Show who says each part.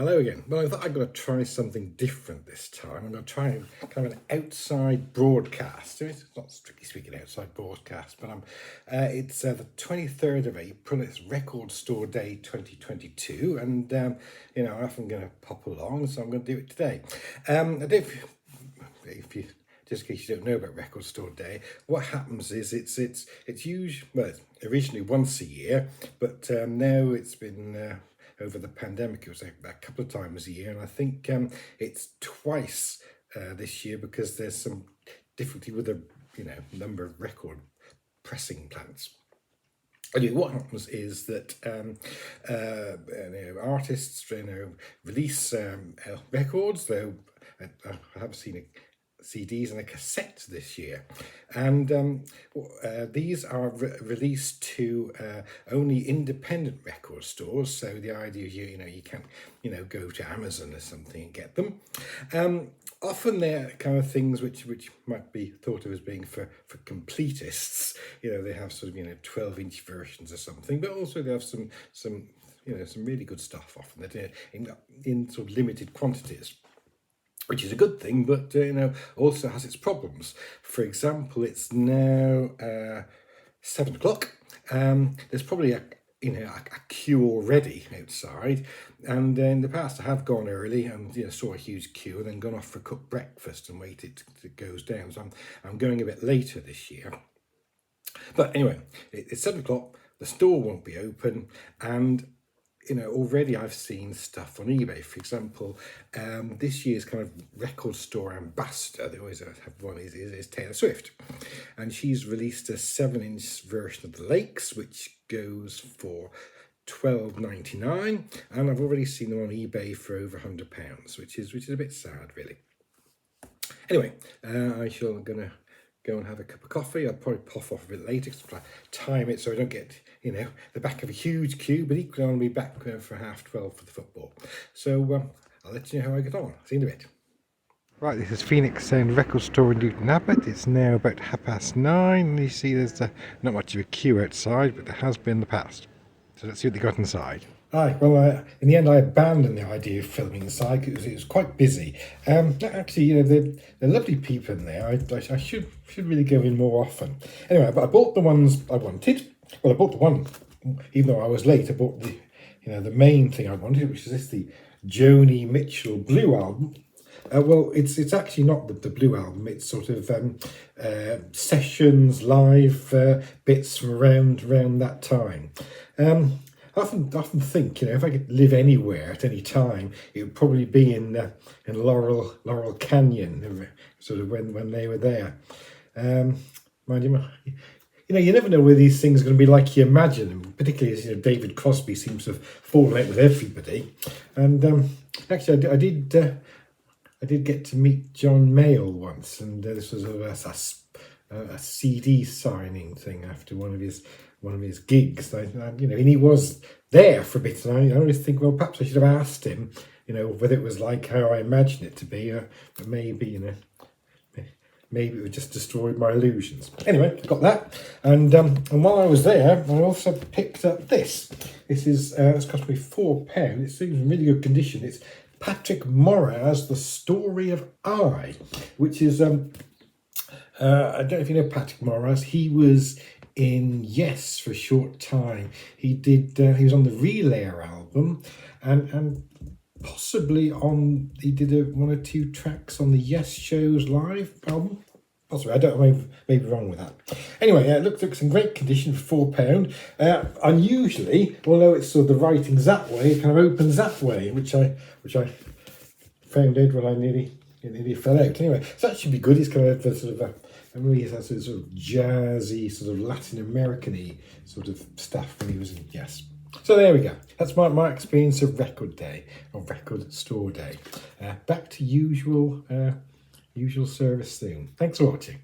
Speaker 1: Hello again. Well, I thought I'd got to try something different this time. I'm going to try kind of an outside broadcast. It's not strictly speaking outside broadcast, but it's the 23rd of April. It's Record Store Day 2022, and I'm often going to pop along, so I'm going to do it today. I don't, if you just in case you don't know about Record Store Day, what happens is it's usually, well, it's originally once a year, but now it's been over the pandemic. It was a couple of times a year, and I think it's twice this year because there's some difficulty with the number of record pressing plants. Anyway, what happens is that artists release records. Though I have seen CDs and a cassette this year, and these are released to only independent record stores. So the idea is you can't go to Amazon or something and get them. Often they're kind of things which might be thought of as being for completists. They have sort of 12-inch versions or something, but also they have some really good stuff. Often they're in sort of limited quantities, which is a good thing, but also has its problems. For example, it's now 7 o'clock. There's probably a queue already outside, and in the past I have gone early and saw a huge queue and then gone off for a cooked breakfast and waited till it goes down. So I'm going a bit later this year. But anyway, it's 7 o'clock. The store won't be open, and already I've seen stuff on eBay. For example, this year's kind of record store ambassador, they always have one, is Taylor Swift. And she's released a 7-inch version of The Lakes, which goes for £12.99. And I've already seen them on eBay for over £100, which is a bit sad, really. Anyway, I shall gonna go and have a cup of coffee. I'll probably pop off a bit later to time it so I don't get, the back of a huge queue, but equally I'll be back for 12:30 for the football. So I'll let you know how I get on. See you in a bit. Right, this is Phoenix Sound Record Store in Newton Abbot. It's now about 9:30. You see there's not much of a queue outside, but there has been in the past. So let's see what they got inside. Aye, well, in the end, I abandoned the idea of filming inside because it was quite busy. Actually, they're lovely people in there. I should really go in more often. Anyway, but I bought the ones I wanted. Well, I bought the one, even though I was late. I bought the main thing I wanted, which is the Joni Mitchell Blue album. Well, it's actually not the Blue album. It's sort of sessions, live bits from around that time. I often think, if I could live anywhere at any time, it would probably be in Laurel Canyon, sort of when they were there. Mind you, you never know where these things are going to be like you imagine them, particularly as David Crosby seems to have fallen out with everybody. And actually, I did get to meet John Mayall once, and this was a CD signing thing after one of his gigs. And he was there for a bit, and I always think, well, perhaps I should have asked him, whether it was like how I imagined it to be, but maybe, maybe it would just destroyed my illusions. Anyway, got that, and while I was there, I also picked up this. This is it's cost me £4. It's in really good condition. It's Patrick Moraz, The Story of I, which is I don't know if you know Patrick Moraz. He was in Yes for a short time. He was on the Relayer album, and possibly he did one or two tracks on the Yes Shows live album. Possibly, I don't know, maybe wrong with that. Anyway, it looks in great condition for £4. Unusually, although it's sort of the writing's that way, it kind of opens that way, which I found out when I nearly fell out. Anyway, so that should be good. It's kind of sort of I remember he has sort of jazzy, sort of Latin American-y sort of stuff when he was in Yes. So there we go. That's my experience of Record Day, or Record Store Day. Back to usual service soon. Thanks for watching.